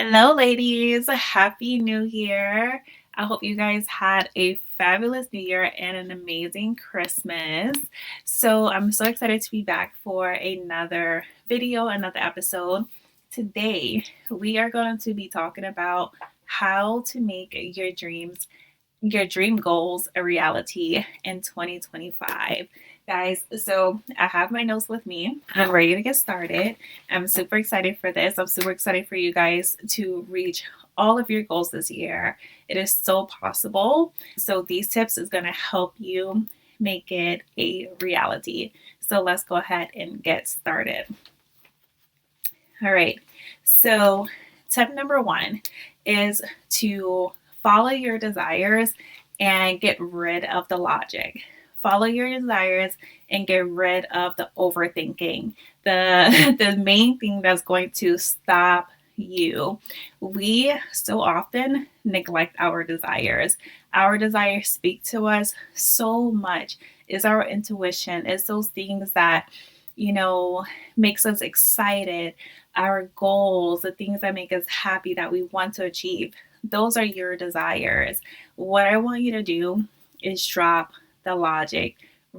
Hello, ladies. Happy New Year. I hope you guys had a fabulous New Year and an amazing Christmas. So, I'm so excited to be back for another video, another episode. Today, we are going to be talking about how to make your dream goals a reality in 2025. Guys, so I have my notes with me. I'm ready to get started. I'm super excited for this. I'm super excited for you guys to reach all of your goals this year. It is so possible. So these tips is going to help you make it a reality. So let's go ahead and get started. All right. So tip number one is to follow your desires and get rid of the logic. Follow your desires and get rid of the overthinking. The main thing that's going to stop you. We so often neglect our desires. Our desires speak to us so much. It's our intuition. It's those things that, you know, makes us excited, our goals, the things that make us happy that we want to achieve. Those are your desires. What I want you to do is drop the logic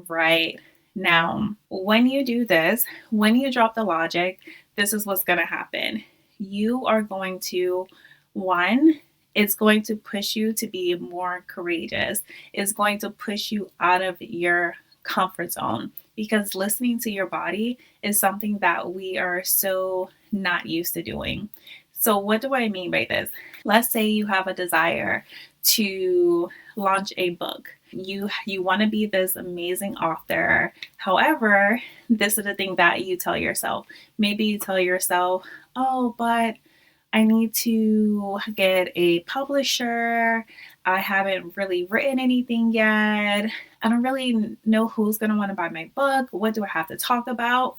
right now. When you do this, when you drop the logic, this is what's going to happen. You are going to, one, it's going to push you to be more courageous. It's going to push you out of your comfort zone because listening to your body is something that we are so not used to doing. So, what do I mean by this? Let's say you have a desire to launch a book. You want to be this amazing author. However, this is the thing that you tell yourself. Maybe you tell yourself, "Oh, but I need to get a publisher. I haven't really written anything yet. I don't really know who's going to want to buy my book. What do I have to talk about?"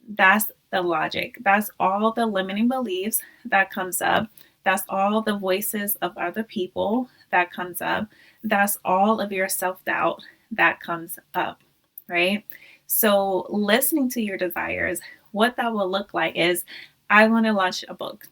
That's the logic. That's all the limiting beliefs that comes up. That's all the voices of other people that comes up. That's all of your self-doubt that comes up, right? So listening to your desires, what that will look like is I want to launch a book.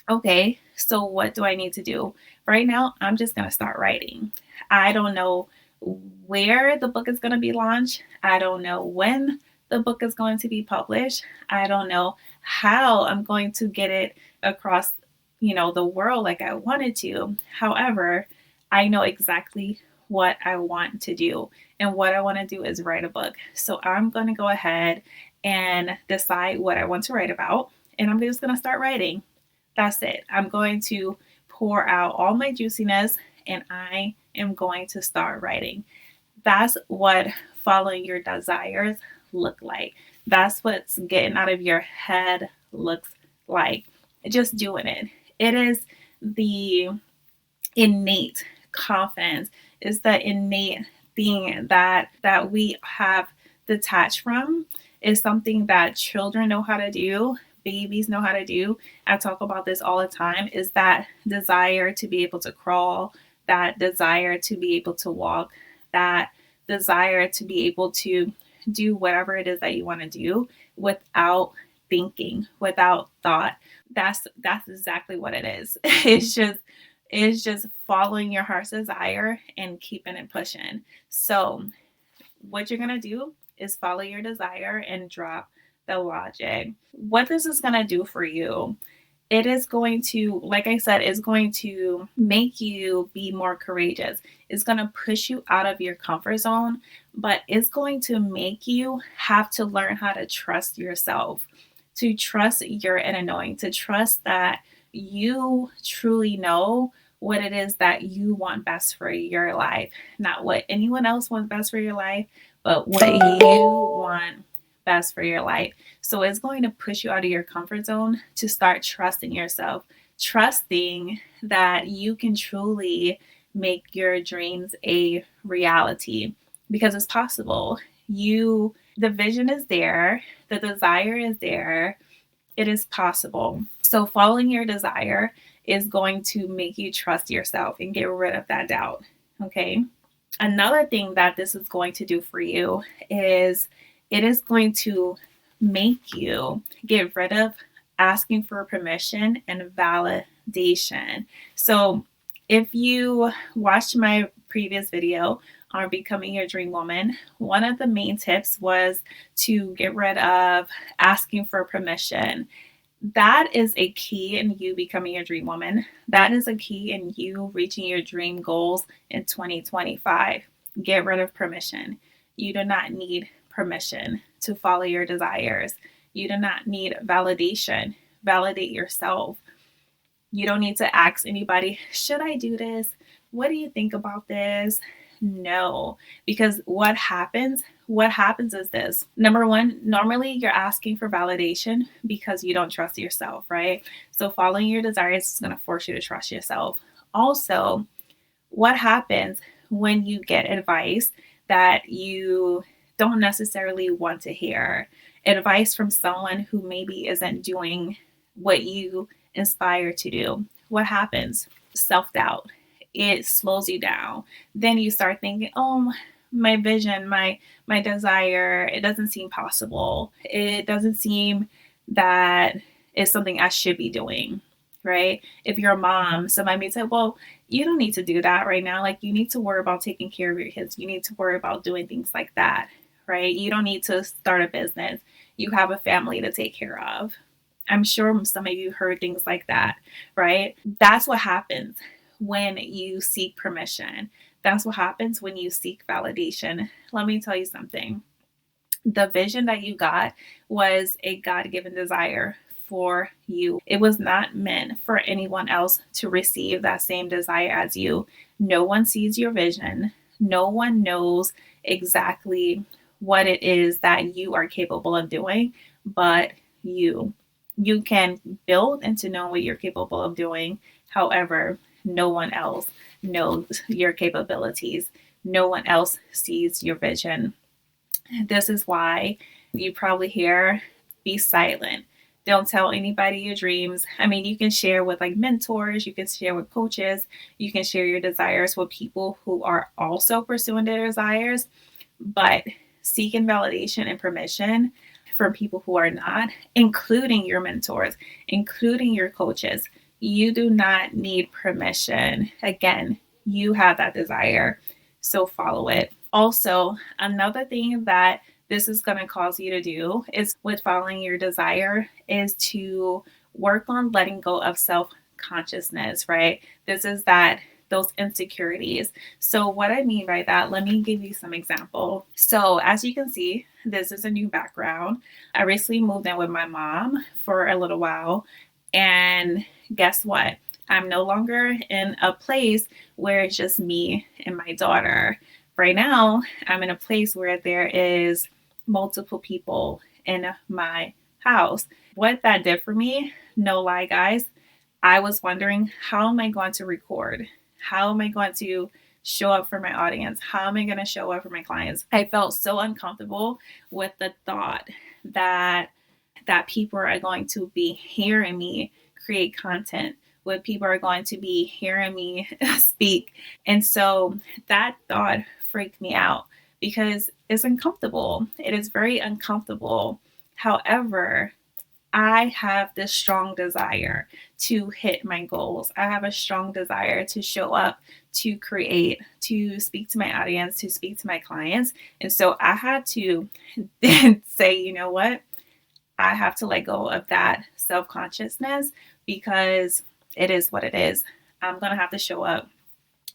Okay, so what do I need to do? Right now, I'm just going to start writing. I don't know where the book is going to be launched. I don't know when the book is going to be published. I don't know how I'm going to get it across, the world like I wanted to. However, I know exactly what I want to do. And what I want to do is write a book. So I'm going to go ahead and decide what I want to write about. And I'm just going to start writing. That's it. I'm going to pour out all my juiciness and I am going to start writing. That's what following your desires look like. That's what's getting out of your head looks like. Just doing it. It is the innate confidence. It's the innate thing that we have detached from. Is something that children know how to do, babies know how to do. I talk about this all the time, is that desire to be able to crawl, that desire to be able to walk, that desire to be able to do whatever it is that you want to do without thinking, without thought. That's exactly what it is. It's just following your heart's desire and keeping it pushing. So what you're going to do is follow your desire and drop the logic. What this is going to do for you, it is going to, like I said, is going to make you be more courageous. It's going to push you out of your comfort zone, but it's going to make you have to learn how to trust yourself, to trust your inner knowing, to trust that you truly know what it is that you want best for your life, not what anyone else wants best for your life, but what you want best for your life. So it's going to push you out of your comfort zone to start trusting yourself, trusting that you can truly make your dreams a reality because it's possible. The vision is there, the desire is there, it is possible. So following your desire is going to make you trust yourself and get rid of that doubt. Okay. Another thing that this is going to do for you is it is going to make you get rid of asking for permission and validation. So if you watched my previous video on becoming your dream woman, one of the main tips was to get rid of asking for permission. That is a key in you becoming your dream woman. That is a key in you reaching your dream goals in 2025. Get rid of permission. You do not need permission to follow your desires. You do not need validation. Validate yourself. You don't need to ask anybody, should I do this? What do you think about this? No, because what happens? What happens is this. Number one, normally you're asking for validation because you don't trust yourself, right? So following your desires is going to force you to trust yourself. Also, what happens when you get advice that you don't necessarily want to hear? Advice from someone who maybe isn't doing what you inspire to do. What happens? Self-doubt. It slows you down. Then you start thinking, oh, my vision, my desire, it doesn't seem possible. It doesn't seem that it's something I should be doing, right? If you're a mom, somebody may say, well, you don't need to do that right now. Like, you need to worry about taking care of your kids. You need to worry about doing things like that, right? You don't need to start a business. You have a family to take care of. I'm sure some of you heard things like that, right? That's what happens when you seek permission. That's what happens when you seek validation. Let me tell you something. The vision that you got was a God-given desire for you. It was not meant for anyone else to receive that same desire as you. No one sees your vision. No one knows exactly what it is that you are capable of doing, but you. You can build into knowing what you're capable of doing. However, no one else knows your capabilities. No one else sees your vision. This is why you probably hear, be silent. Don't tell anybody your dreams. I mean, you can share with like mentors, you can share with coaches, you can share your desires with people who are also pursuing their desires, but seeking validation and permission from people who are not, including your mentors, including your coaches. You do not need permission. Again, you have that desire, so follow it. Also, another thing that this is going to cause you to do is with following your desire is to work on letting go of self-consciousness, right? This is that those insecurities. So what I mean by that, let me give you some example. So as you can see, this is a new background. I recently moved in with my mom for a little while. And guess what? I'm no longer in a place where it's just me and my daughter. Right now, I'm in a place where there is multiple people in my house. What that did for me, no lie, guys, I was wondering, how am I going to record? How am I going to show up for my audience? How am I going to show up for my clients? I felt so uncomfortable with the thought that people are going to be hearing me create content, what people are going to be hearing me speak. And so that thought freaked me out because it's uncomfortable. It is very uncomfortable. However, I have this strong desire to hit my goals. I have a strong desire to show up, to create, to speak to my audience, to speak to my clients. And so I had to say, you know what? I have to let go of that self-consciousness because it is what it is. I'm going to have to show up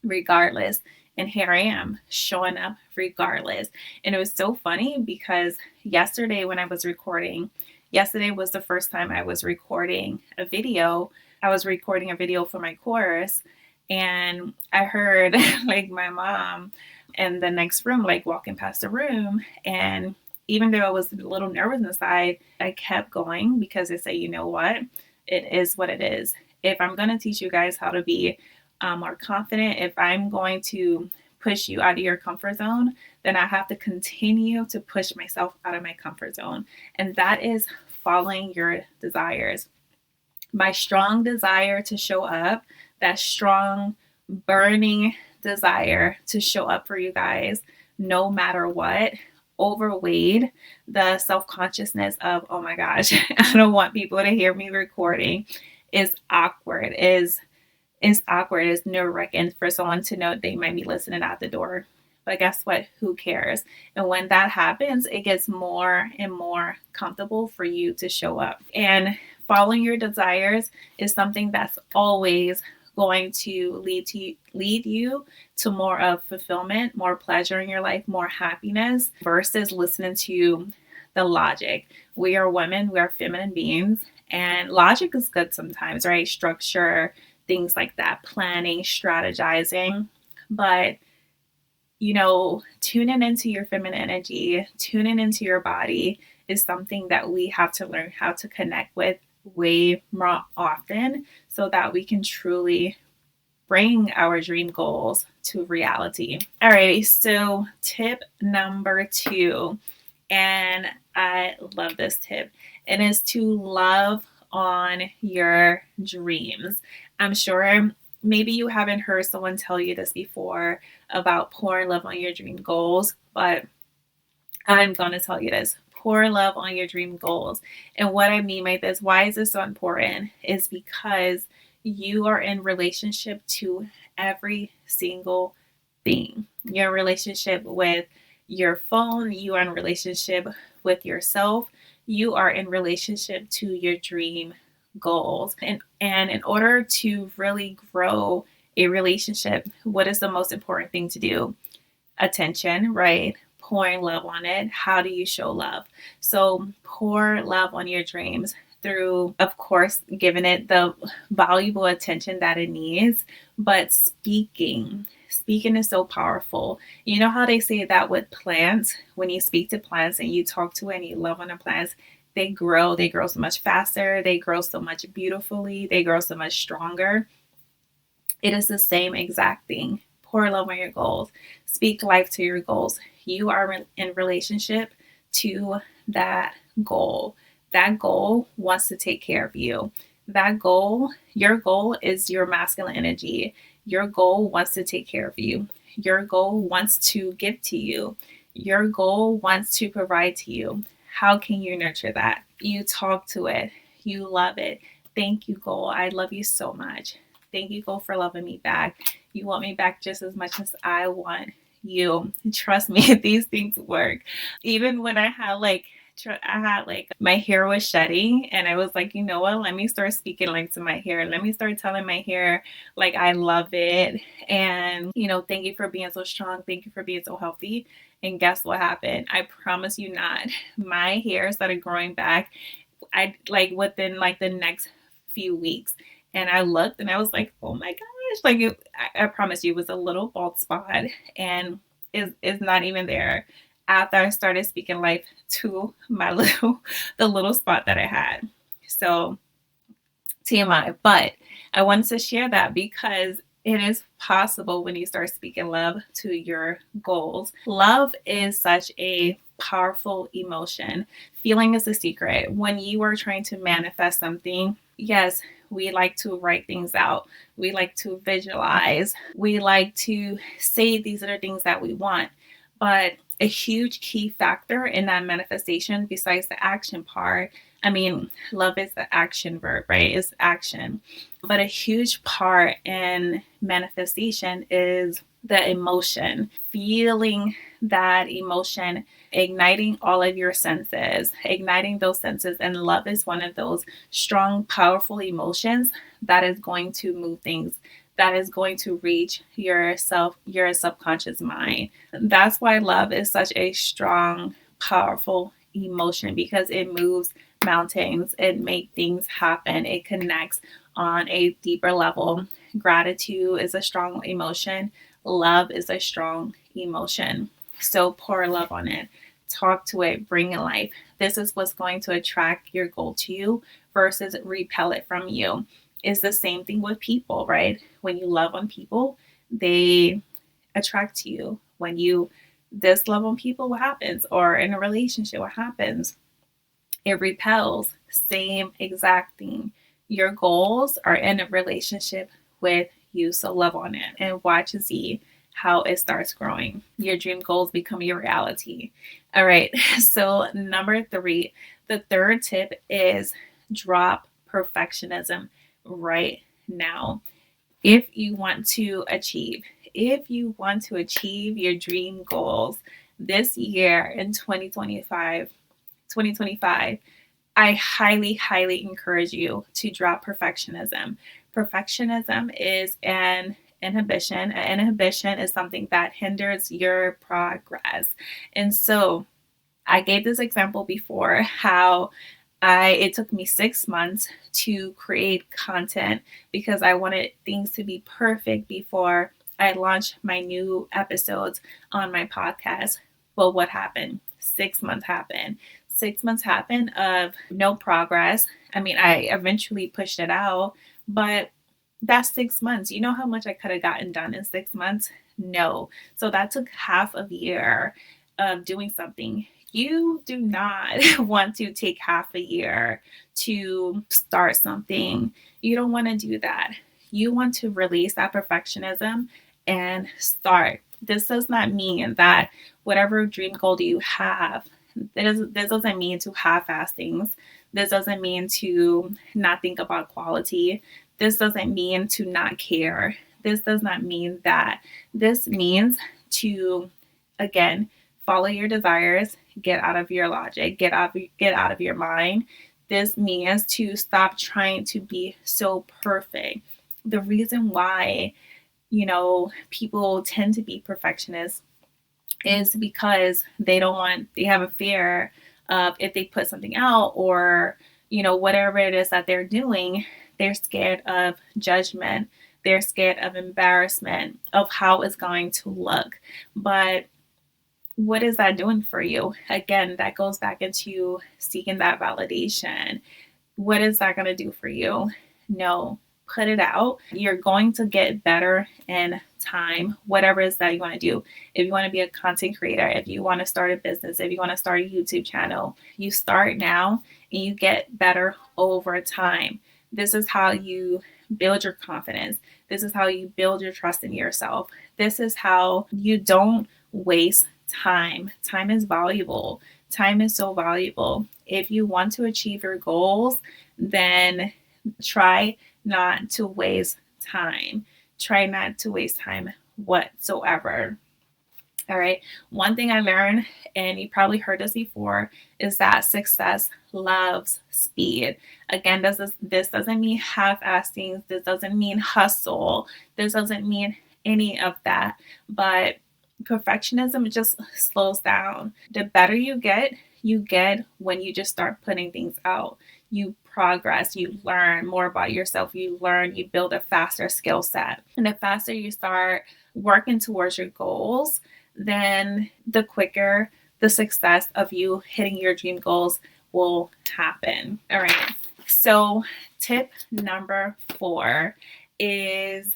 regardless. And here I am showing up regardless. And it was so funny because yesterday when I was recording, yesterday was the first time I was recording a video. I was recording a video for my course. And I heard like my mom in the next room, like walking past the room. And even though I was a little nervous inside, I kept going because I say, you know what? It is what it is. If I'm going to teach you guys how to be more confident, if I'm going to push you out of your comfort zone, then I have to continue to push myself out of my comfort zone. And that is following your desires. My strong desire to show up, that strong burning desire to show up for you guys, no matter what, overweighed the self-consciousness of, oh my gosh, I don't want people to hear me recording, is awkward, is awkward, is nerve-wracking for someone to know they might be listening out the door. But guess what? Who cares? And when that happens, it gets more and more comfortable for you to show up. And following your desires is something that's always going to lead you to more of fulfillment, more pleasure in your life, more happiness, versus listening to the logic. We are women, we are feminine beings, and logic is good sometimes, right? Structure, things like that, planning, strategizing. But, tuning into your feminine energy, tuning into your body is something that we have to learn how to connect with way more often so that we can truly bring our dream goals to reality. Alrighty, so tip number 2, and I love this tip, and is to love on your dreams. I'm sure maybe you haven't heard someone tell you this before about pouring love on your dream goals, but I'm going to tell you this. Pour love on your dream goals. And what I mean by this, why is this so important, is because you are in relationship to every single thing. You're in relationship with your phone. You are in relationship with yourself. You are in relationship to your dream goals. And in order to really grow a relationship, what is the most important thing to do? Attention, right? Pouring love on it. How do you show love? So pour love on your dreams through, of course, giving it the valuable attention that it needs, but speaking. Speaking is so powerful. You know how they say that with plants, when you speak to plants and you talk to it and you love on the plants, they grow so much faster, they grow so much beautifully, they grow so much stronger. It is the same exact thing. Pour love on your goals. Speak life to your goals. You are in relationship to that goal. That goal wants to take care of you. That goal, your goal is your masculine energy. Your goal wants to take care of you. Your goal wants to give to you. Your goal wants to provide to you. How can you nurture that? You talk to it. You love it. Thank you, goal. I love you so much. Thank you, goal, for loving me back. You want me back just as much as I want you. Trust me, these things work. Even when I had my hair was shedding, and I was like, you know what? Let me start speaking like to my hair. Let me start telling my hair like I love it, and thank you for being so strong. Thank you for being so healthy. And guess what happened? I promise you not. My hair started growing back. I within the next few weeks. And I looked and I was like, oh my gosh, I promise you, it was a little bald spot and is not even there after I started speaking life to the little spot that I had. So TMI, but I wanted to share that because it is possible when you start speaking love to your goals. Love is such a powerful emotion. Feeling is a secret. When you are trying to manifest something, yes, we like to write things out. We like to visualize. We like to say these are the things that we want. But a huge key factor in that manifestation, besides the action part, love is the action verb, right? It's action. But a huge part in manifestation is the emotion, feeling that emotion, igniting all of your senses, igniting those senses. And love is one of those strong, powerful emotions that is going to move things, that is going to reach your subconscious mind. That's why love is such a strong, powerful emotion, because it moves mountains, it makes things happen, it connects on a deeper level. Gratitude is a strong emotion. Love is a strong emotion. So pour love on it. Talk to it. Bring it life. This is what's going to attract your goal to you versus repel it from you. It's the same thing with people, right? When you love on people, they attract to you. When you dislove on people, what happens? Or in a relationship, what happens? It repels. Same exact thing. Your goals are in a relationship with you, so love on it and watch and see how it starts growing. Your dream goals become your reality. All right. So, number 3, the third tip is drop perfectionism right now. If you want to achieve your dream goals this year in 2025, I highly, highly encourage you to drop perfectionism. Perfectionism is an inhibition. An inhibition is something that hinders your progress. And so I gave this example before how it took me 6 months to create content because I wanted things to be perfect before I launched my new episodes on my podcast. Well, what happened? 6 months happened. 6 months happened of no progress. I mean, I eventually pushed it out, but that's 6 months. You know how much I could have gotten done in 6 months? No. So that took half a year of doing something. You do not want to take half a year to start something. You don't want to do that. You want to release that perfectionism and start. This does not mean that whatever dream goal do you have, this doesn't mean to half-ass things. This doesn't mean to not think about quality. This doesn't mean to not care. This does not mean that. This means to, again, follow your desires, get out of your logic, get out of your mind. This means to stop trying to be so perfect. The reason why, people tend to be perfectionists is because they have a fear of if they put something out or, whatever it is that they're doing, they're scared of judgment. They're scared of embarrassment, of how it's going to look. But what is that doing for you? Again, that goes back into seeking that validation. What is that going to do for you? No, put it out. You're going to get better in time, whatever it is that you want to do. If you want to be a content creator, if you want to start a business, if you want to start a YouTube channel, you start now and you get better over time. This is how you build your confidence. This is how you build your trust in yourself. This is how you don't waste time. Time is valuable. Time is so valuable. If you want to achieve your goals, then try not to waste time. Try not to waste time whatsoever. All right. One thing I learned, and you probably heard this before, is that success loves speed. Again, this doesn't mean half-assed things. This doesn't mean hustle. This doesn't mean any of that. But perfectionism just slows down. The better you get when you just start putting things out. You progress, you learn more about yourself, you build a faster skill set. And the faster you start working towards your goals, then the quicker the success of you hitting your dream goals will happen. All right. So tip number 4 is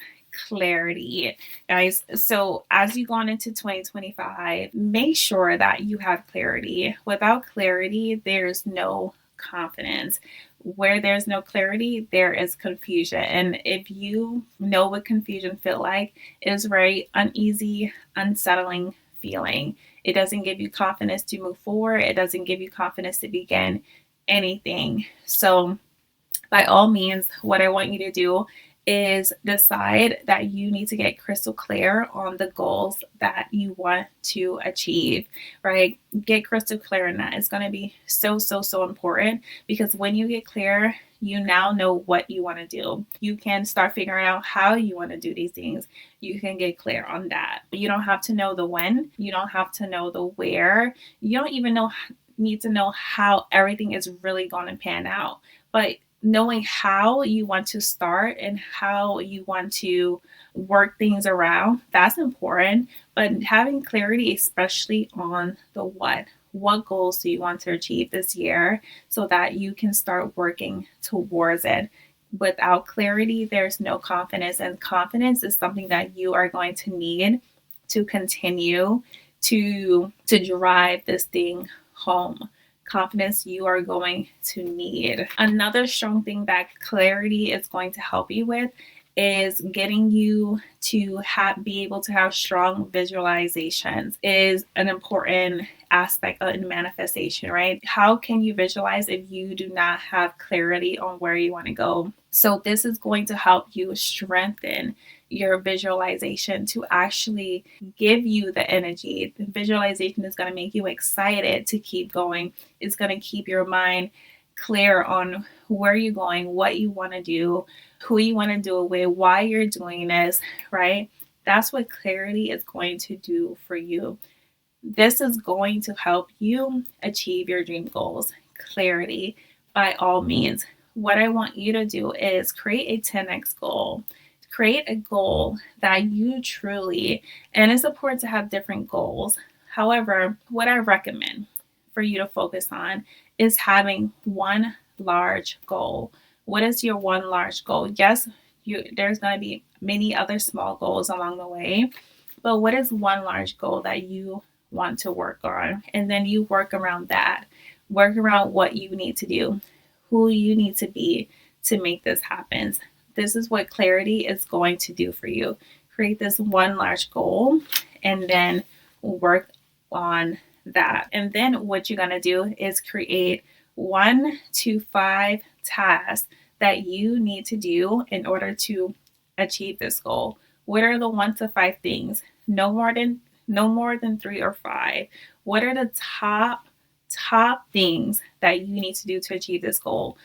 clarity, guys. So as you go on into 2025, make sure that you have clarity. Without clarity, there's no confidence. Where there's no clarity, there is confusion. And if you know what confusion feel like, it is a very uneasy, unsettling feeling. It doesn't give you confidence to move forward. It doesn't give you confidence to begin anything. So by all means, what I want you to do is decide that you need to get crystal clear on the goals that you want to achieve, right? Get crystal clear on that. It's going to be so, so, so important, because when you get clear, you now know what you want to do. You can start figuring out how you want to do these things. You can get clear on that. You don't have to know the when. You don't have to know the where. You don't even need to know how everything is really going to pan out. But knowing how you want to start and how you want to work things around, that's important. But having clarity, especially on the what goals do you want to achieve this year, so that you can start working towards it. Without clarity, there's no confidence, and confidence is something that you are going to need to continue to drive this thing home. Confidence you are going to need. Another strong thing that clarity is going to help you with is getting you to be able to have strong visualizations is an important aspect of manifestation, right? How can you visualize if you do not have clarity on where you want to go? So this is going to help you strengthen your visualization to actually give you the energy. The visualization is going to make you excited to keep going. It's going to keep your mind clear on where you're going, what you want to do, who you want to do it with, why you're doing this, right? That's what clarity is going to do for you. This is going to help you achieve your dream goals. Clarity, by all means. What I want you to do is create a 10x goal. Create a goal that you truly, and it's important to have different goals. However, what I recommend for you to focus on is having one large goal. What is your one large goal? Yes, there's going to be many other small goals along the way, but what is one large goal that you want to work on? And then you work around that. Work around what you need to do, who you need to be to make this happen. This is what clarity is going to do for you. Create this one large goal and then work on that. And then what you're going to do is create 1 to 5 tasks that you need to do in order to achieve this goal. What are the 1 to 5 things? No more than 3 or 5. What are the top things that you need to do to achieve this goal?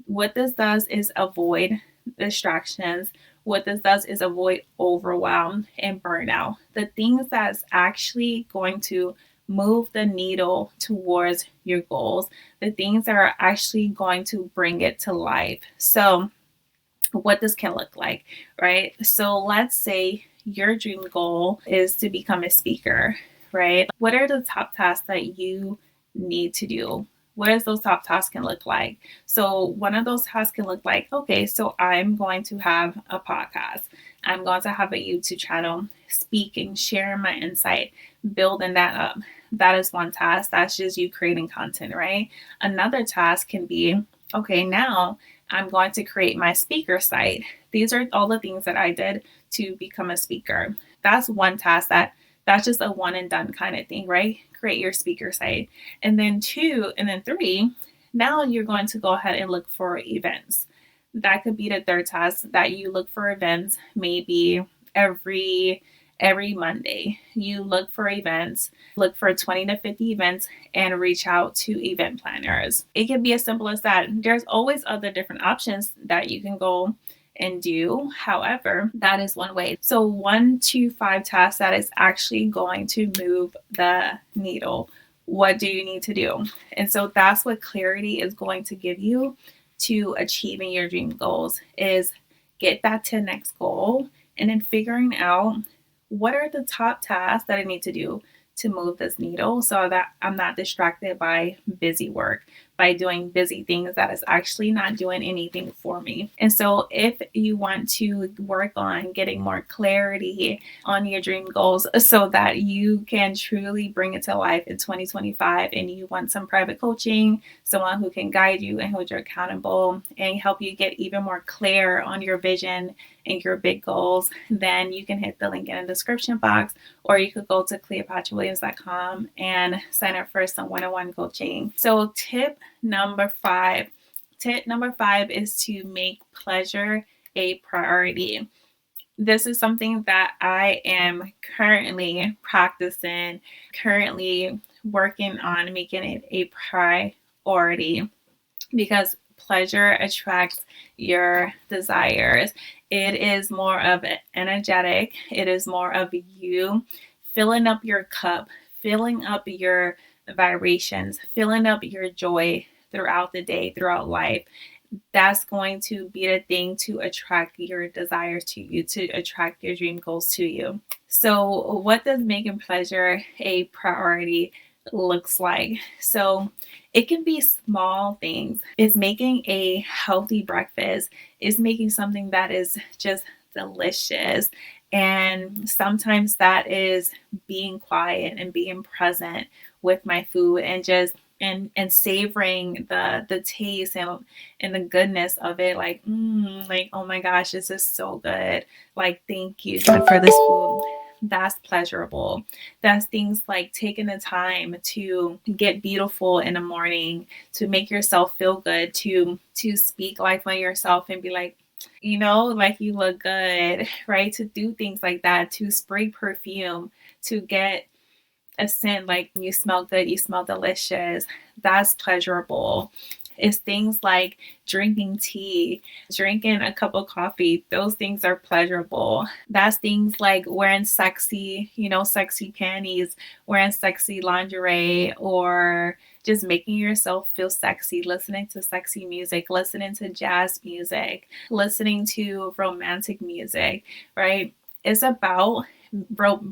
What this does is avoid distractions. What this does is avoid overwhelm and burnout. The things that's actually going to move the needle towards your goals, the things that are actually going to bring it to life. So what this can look like, right? So let's say your dream goal is to become a speaker, right? What are the top tasks that you need to do? What does those top tasks can look like? So one of those tasks can look like, okay, so I'm going to have a podcast. I'm going to have a YouTube channel, speaking, sharing my insight, building that up. That is one task. That's just you creating content, right? Another task can be, okay, now I'm going to create my speaker site. These are all the things that I did to become a speaker. That's one task that's just a one and done kind of thing, right? Create your speaker site. And then 2, and then 3, now you're going to go ahead and look for events. That could be the third task, that you look for events maybe every Monday. You look for events, look for 20 to 50 events and reach out to event planners. It can be as simple as that. There's always other different options that you can go and do. However, that is one way. So 1 to 5 tasks that is actually going to move the needle. What do you need to do? And so that's what clarity is going to give you to achieving your dream goals, is get that 10x goal and then figuring out what are the top tasks that I need to do to move this needle so that I'm not distracted by busy work, by doing busy things that is actually not doing anything for me. And so if you want to work on getting more clarity on your dream goals so that you can truly bring it to life in 2025, and you want some private coaching, someone who can guide you and hold you accountable and help you get even more clear on your vision and your big goals, then you can hit the link in the description box, or you could go to cleopatrawilliams.com and sign up for some one-on-one coaching. So tip number 5 is to make pleasure a priority. This is something that I am currently practicing, currently working on making it a priority, because pleasure attracts your desires. It is more of energetic. It is more of you filling up your cup, filling up your vibrations, filling up your joy throughout the day, throughout life. That's going to be the thing to attract your desires to you, to attract your dream goals to you. So what does making pleasure a priority looks like? So it can be small things. Is making a healthy breakfast, is making something that is just delicious. And sometimes that is being quiet and being present with my food and just and savoring the taste and the goodness of it, like oh my gosh, this is so good. Like, thank you God for this food. That's pleasurable. That's things like taking the time to get beautiful in the morning, to make yourself feel good, to speak life on yourself and be like, like you look good, right? To do things like that, to spray perfume, to get a scent like you smell good, you smell delicious. That's pleasurable. It's things like drinking tea, drinking a cup of coffee. Those things are pleasurable. That's things like wearing sexy, sexy panties, wearing sexy lingerie, or just making yourself feel sexy, listening to sexy music, listening to jazz music, listening to romantic music, right? It's about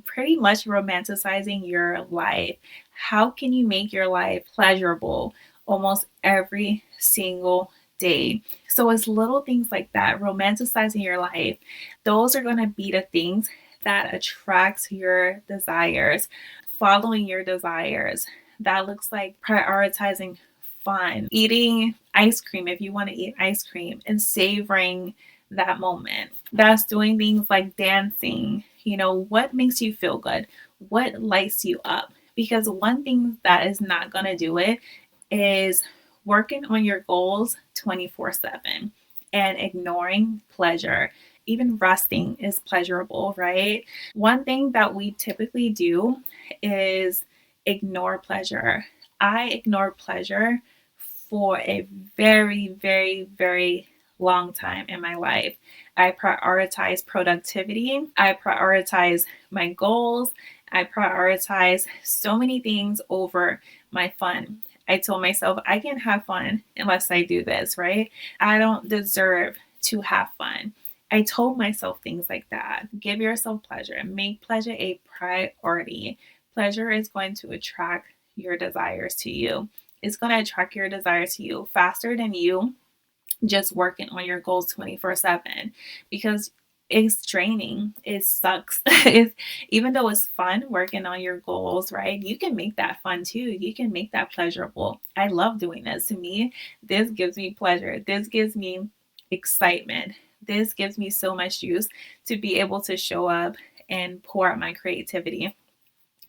pretty much romanticizing your life. How can you make your life pleasurable almost every single day? So it's little things like that, romanticizing your life. Those are going to be the things that attracts your desires, following your desires. That looks like prioritizing fun, eating ice cream if you want to eat ice cream, and savoring that moment. That's doing things like dancing. What makes you feel good? What lights you up? Because one thing that is not going to do it is working on your goals 24/7 and ignoring pleasure. Even resting is pleasurable, right? One thing that we typically do is ignore pleasure. I ignore pleasure for a very, very, very long time in my life. I prioritize productivity. I prioritize my goals. I prioritize so many things over my fun. I told myself I can't have fun unless I do this, right? I don't deserve to have fun. I told myself things like that. Give yourself pleasure. Make pleasure a priority. Pleasure is going to attract your desires to you. It's going to attract your desires to you faster than you just working on your goals 24/7, because it's draining. It sucks. Even though it's fun working on your goals, right? You can make that fun too. You can make that pleasurable. I love doing this. To me, this gives me pleasure. This gives me excitement. This gives me so much juice to be able to show up and pour out my creativity.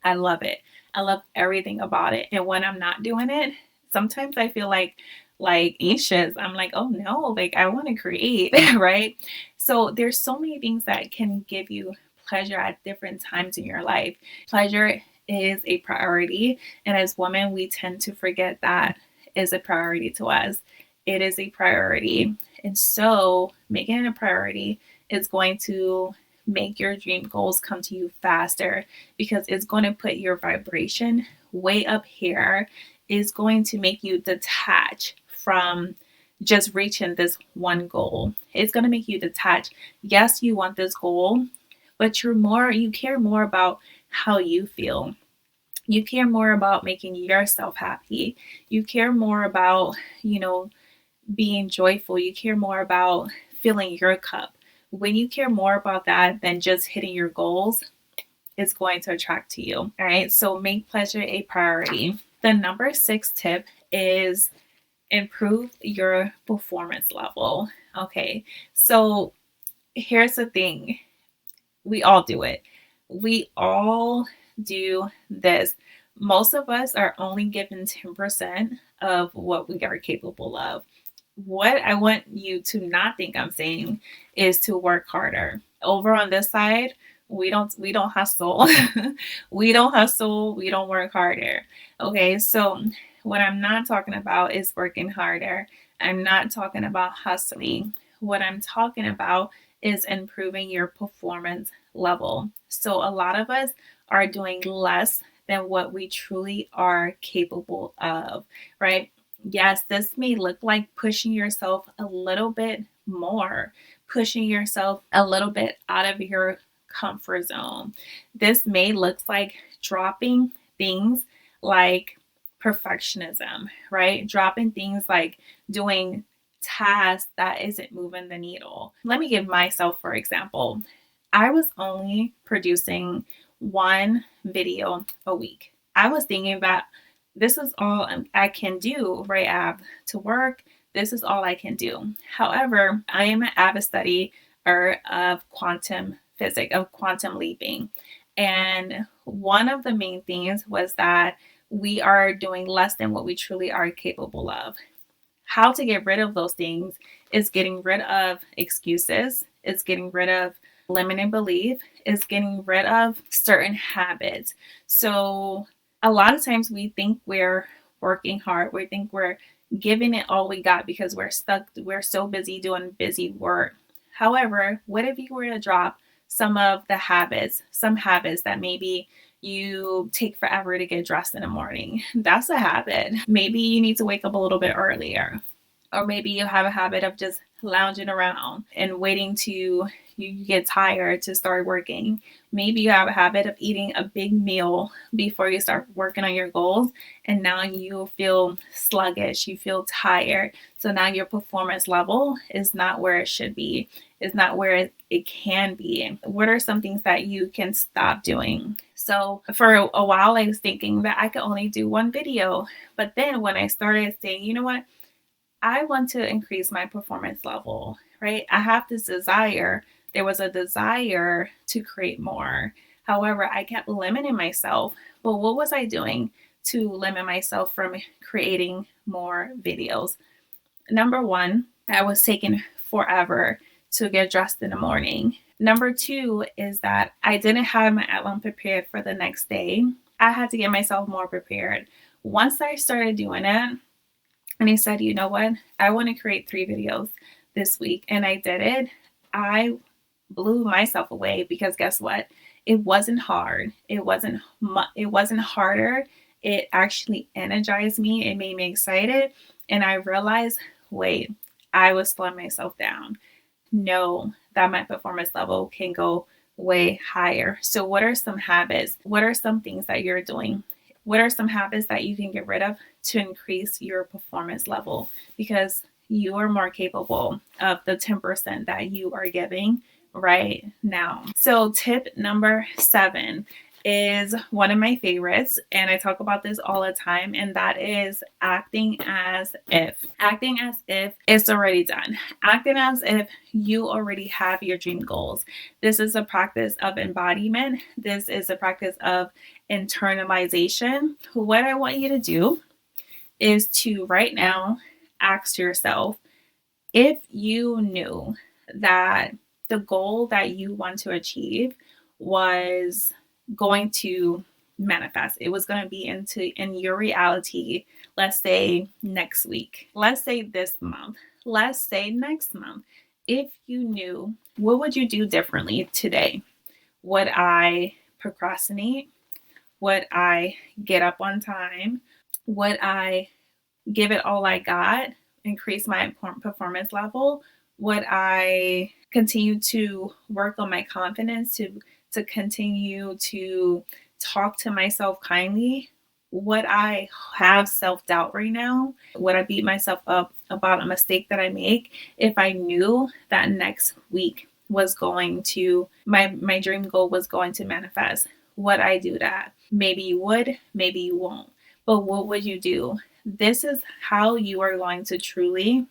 I love it. I love everything about it. And when I'm not doing it, sometimes I feel like anxious. I'm like, oh no, like I want to create, right? So there's so many things that can give you pleasure at different times in your life. Pleasure is a priority. And as women, we tend to forget that is a priority to us. It is a priority. And so making it a priority is going to make your dream goals come to you faster, because it's going to put your vibration way up here. Is going to make you detach from just reaching this one goal. It's going to make you detach. Yes, you want this goal, but you care more about how you feel. You care more about making yourself happy. You care more about, being joyful. You care more about filling your cup. When you care more about that than just hitting your goals, it's going to attract to you. All right. So make pleasure a priority. The number 6 tip is improve your performance level. Okay. So here's the thing. We all do it. We all do this. Most of us are only given 10% of what we are capable of. What I want you to not think I'm saying is to work harder. Over on this side, we don't hustle. We don't hustle, we don't work harder. Okay? So what I'm not talking about is working harder. I'm not talking about hustling. What I'm talking about is improving your performance level. So a lot of us are doing less than what we truly are capable of, right? Yes, this may look like pushing yourself a little bit more, pushing yourself a little bit out of your comfort zone. This may look like dropping things like perfectionism, right? Dropping things like doing tasks that isn't moving the needle. Let me give myself, for example. I was only producing one video a week. I was thinking about this is all I can do, right? I have to work. This is all I can do. However, I am an avid studier of quantum physics, of quantum leaping. And one of the main things was that we are doing less than what we truly are capable of. How to get rid of those things is getting rid of excuses, it's getting rid of limiting belief, is getting rid of certain habits. So a lot of times we think we're working hard, we think we're giving it all we got because we're so busy doing busy work. However, what if you were to drop some habits that maybe you take forever to get dressed in the morning? That's a habit. Maybe you need to wake up a little bit earlier. Or maybe you have a habit of just lounging around and waiting to you get tired to start working. Maybe you have a habit of eating a big meal before you start working on your goals, and now you feel sluggish, you feel tired. So now your performance level is not where it should be, is not where it can be. What are some things that you can stop doing? So for a while, I was thinking that I could only do one video. But then when I started saying, you know what? I want to increase my performance level, right? I have this desire. There was a desire to create more. However, I kept limiting myself. But what was I doing to limit myself from creating more videos? Number one, I was taking forever to get dressed in the morning. Number two is that I didn't have my outline prepared for the next day. I had to get myself more prepared. Once I started doing it, and he said, you know what? I want to create 3 videos this week. And I did it. I blew myself away because guess what? It wasn't hard. It wasn't harder. It actually energized me. It made me excited. And I realized, wait, I was slowing myself down. Know that my performance level can go way higher. So what are some habits? What are some things that you're doing? What are some habits that you can get rid of to increase your performance level? Because you are more capable of the 10% that you are giving right now. So tip number 7 is one of my favorites, and I talk about this all the time, and that is acting as if. Acting as if it's already done. Acting as if you already have your dream goals. This is a practice of embodiment. This is a practice of internalization. What I want you to do is to right now ask yourself, if you knew that the goal that you want to achieve was going to manifest, it was going to be in your reality, let's say next week, let's say this month, let's say next month. If you knew, what would you do differently today? Would I procrastinate? Would I get up on time? Would I give it all I got, increase my performance level? Would I continue to work on my confidence, to continue to talk to myself kindly? Would I have self-doubt right now? Would I beat myself up about a mistake that I make if I knew that next week was going to my dream goal was going to manifest? Would I do that? Maybe you would, maybe you won't. But what would you do? This is how you are going to truly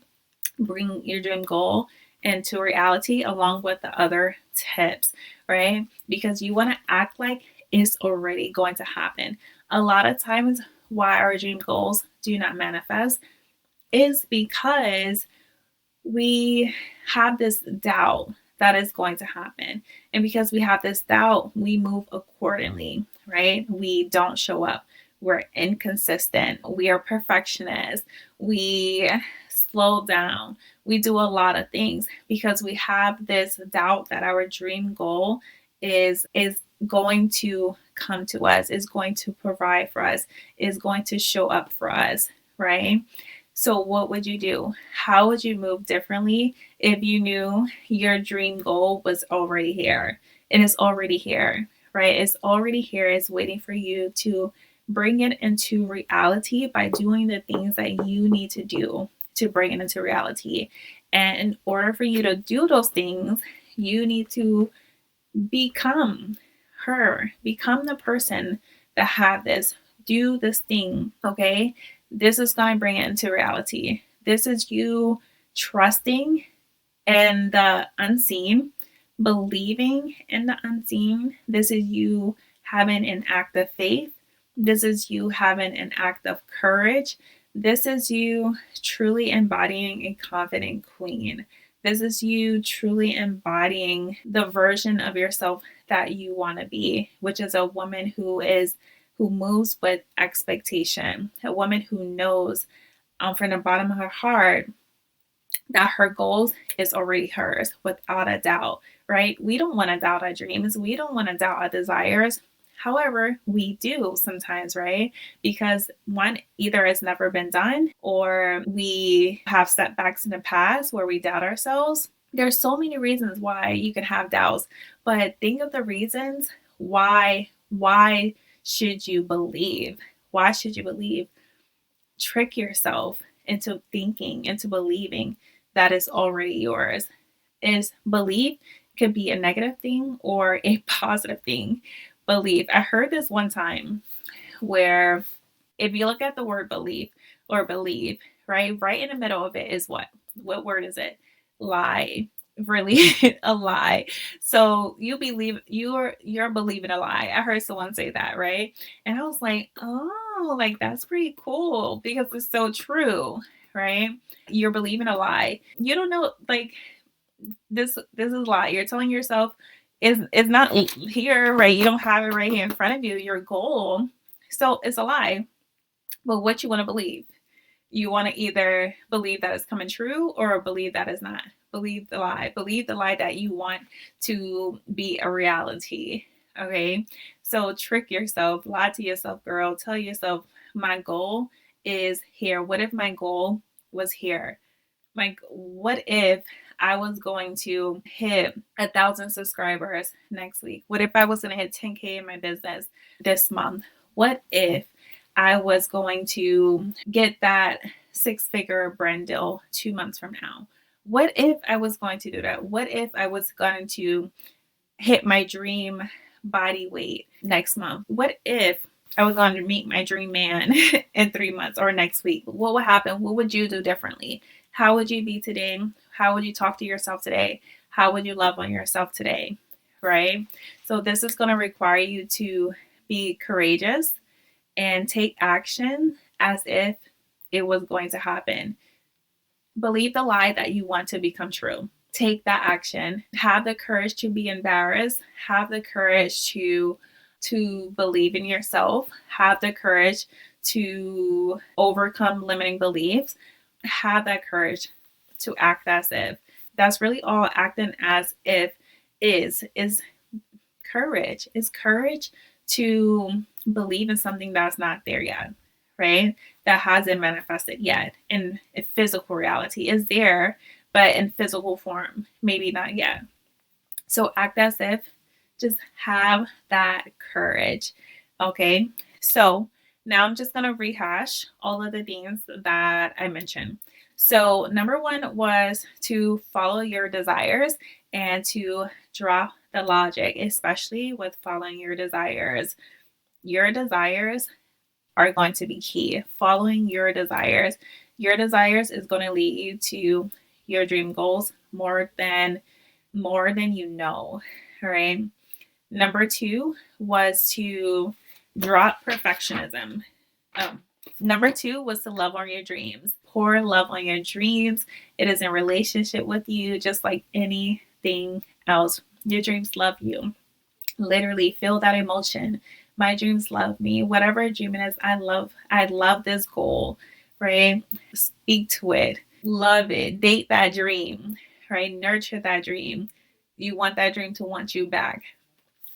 bring your dream goal into reality, along with the other tips, right? Because you want to act like it's already going to happen. A lot of times, why our dream goals do not manifest is because we have this doubt that is going to happen. And because we have this doubt, we move accordingly, right? We don't show up. We're inconsistent. We are perfectionists. We slow down. We do a lot of things because we have this doubt that our dream goal is going to come to us, is going to provide for us, is going to show up for us, right? So what would you do? How would you move differently if you knew your dream goal was already here? And it's already here, right? It's already here. It's waiting for you to bring it into reality by doing the things that you need to do to bring it into reality. And in order for you to do those things, you need to become become the person that have this do this thing, okay? This is going to bring it into reality. This is you trusting in the unseen, believing in the unseen. This is you having an act of faith. This is you having an act of courage. This is you truly embodying a confident queen. This is you truly embodying the version of yourself that you want to be, which is a woman who moves with expectation, a woman who knows from the bottom of her heart that her goals is already hers without a doubt, right? We don't want to doubt our dreams. We don't want to doubt our desires. However, we do sometimes, right? Because one, either it's never been done or we have setbacks in the past where we doubt ourselves. There's so many reasons why you can have doubts, but think of the reasons why should you believe? Why should you believe? Trick yourself into thinking, into believing that is already yours. Is belief could be a negative thing or a positive thing. Belief. I heard this one time where if you look at the word belief or believe, right in the middle of it is what word is it? Lie. Really a lie. So you believe you're believing a lie. I heard someone say that, right? And I was like, oh, like that's pretty cool because it's so true, right? You're believing a lie. You don't know, like this is a lie. You're telling yourself is not here, right? You don't have it right here in front of you, your goal. So it's a lie. But what you want to believe? You want to either believe that it's coming true or believe that it's not. Believe the lie. Believe the lie that you want to be a reality. Okay. So trick yourself, lie to yourself, girl. Tell yourself, my goal is here. What if my goal was here? Like, what if I was going to hit 1,000 subscribers next week? What if I was going to hit 10K in my business this month? What if I was going to get that 6-figure brand deal 2 months from now? What if I was going to do that? What if I was going to hit my dream body weight next month? What if I was going to meet my dream man in 3 months or next week? What would happen? What would you do differently? How would you be today? How would you talk to yourself today? How would you love on yourself today? Right? So this is going to require you to be courageous and take action as if it was going to happen. Believe the lie that you want to become true. Take that action. Have the courage to be embarrassed. Have the courage to believe in yourself. Have the courage to overcome limiting beliefs. Have that courage to act as if. That's really all acting as if is courage. Is courage to believe in something that's not there yet, right? That hasn't manifested yet in a physical reality. Is there, but in physical form, maybe not yet. So act as if, just have that courage. Okay. So now I'm just going to rehash all of the things that I mentioned. So number one was to follow your desires and to drop the logic, especially with following your desires. Your desires are going to be key. Following your desires. Your desires is going to lead you to your dream goals more than you know. All right. Number two was to drop perfectionism. Number two was to love on your dreams. Pour love on your dreams. It is in relationship with you, just like anything else. Your dreams love you. Literally feel that emotion. My dreams love me. Whatever dream it is, I love this goal, right? Speak to it. Love it. Date that dream, right? Nurture that dream. You want that dream to want you back.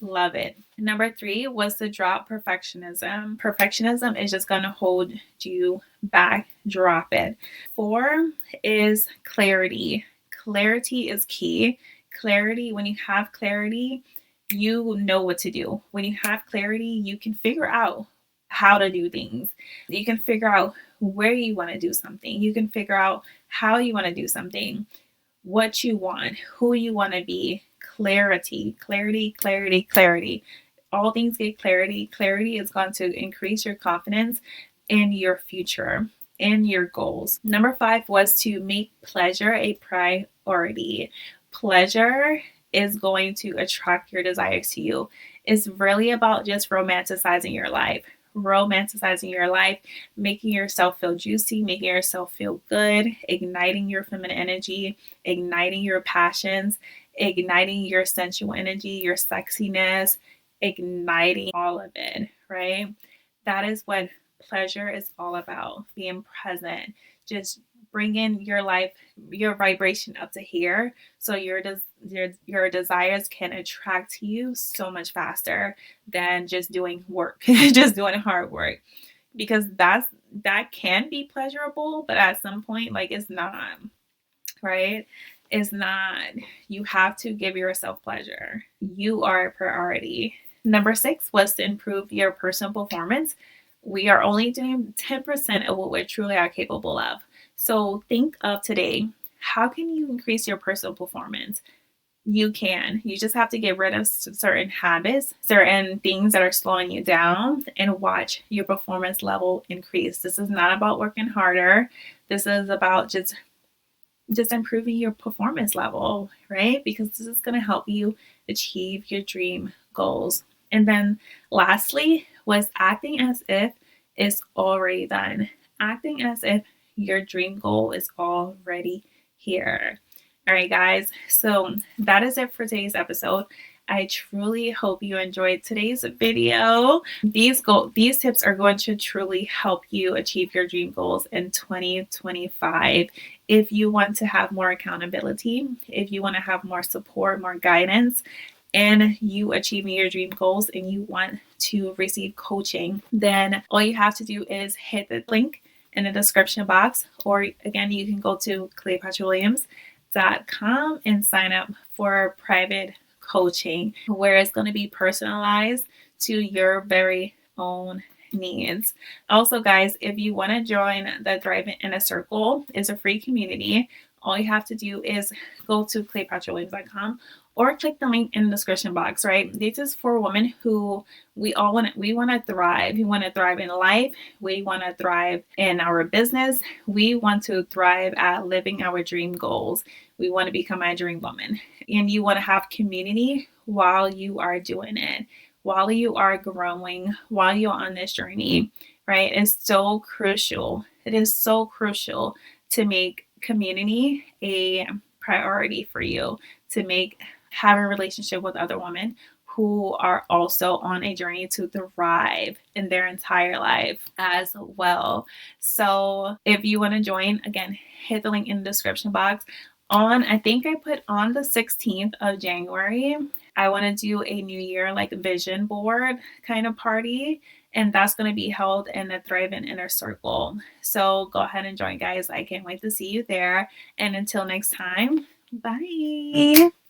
Love it. Number three was to drop perfectionism. Perfectionism is just going to hold you back. Drop it. Four is clarity. Clarity is key. Clarity, when you have clarity, you know what to do. When you have clarity, you can figure out how to do things. You can figure out where you want to do something. You can figure out how you want to do something, what you want, who you want to be. Clarity, clarity, clarity, clarity. all things get clarity. Clarity is going to increase your confidence in your future, in your goals. Number 5 was to make pleasure a priority. Pleasure is going to attract your desires to you. It's really about just romanticizing your life. Romanticizing your life, making yourself feel juicy, making yourself feel good, igniting your feminine energy, igniting your passions, igniting your sensual energy, your sexiness, igniting all of it, right? That is what pleasure is all about, being present, just bringing your life, your vibration up to here, so your desires can attract to you so much faster than just doing work, just doing hard work, because that can be pleasurable, but at some point, like, it's not, right? It's not. You have to give yourself pleasure. You are a priority. Number 6 was to improve your personal performance. We are only doing 10% of what we truly are capable of. So think of today. How can you increase your personal performance? You can. You just have to get rid of certain habits, certain things that are slowing you down, and watch your performance level increase. This is not about working harder. This is about just improving your performance level, right? Because this is going to help you achieve your dream goals. And then lastly was acting as if it's already done. Acting as if your dream goal is already here. All right, guys. So that is it for today's episode. I truly hope you enjoyed today's video. These tips are going to truly help you achieve your dream goals in 2025. If you want to have more accountability, if you want to have more support, more guidance, and you achieving your dream goals and you want to receive coaching, then all you have to do is hit the link in the description box, or again, you can go to CleopatraWilliams.com and sign up for private coaching, where it's going to be personalized to your very own needs. Also, guys, if you want to join the Thrive in a Circle, it's a free community. All you have to do is go to CleopatraWilliams.com or click the link in the description box, right? This is for women who we want to thrive. We want to thrive in life. We want to thrive in our business. We want to thrive at living our dream goals. We want to become a dream woman. And you want to have community while you are doing it, while you are growing, while you're on this journey, right? It's so crucial. It is so crucial to make community a priority for you, to have a relationship with other women who are also on a journey to thrive in their entire life as well. So if you want to join, again, hit the link in the description box. I think I put on the 16th of January, I want to do a New Year like vision board kind of party. And that's going to be held in the Thrive in Inner Circle. So go ahead and join, guys. I can't wait to see you there. And until next time, bye.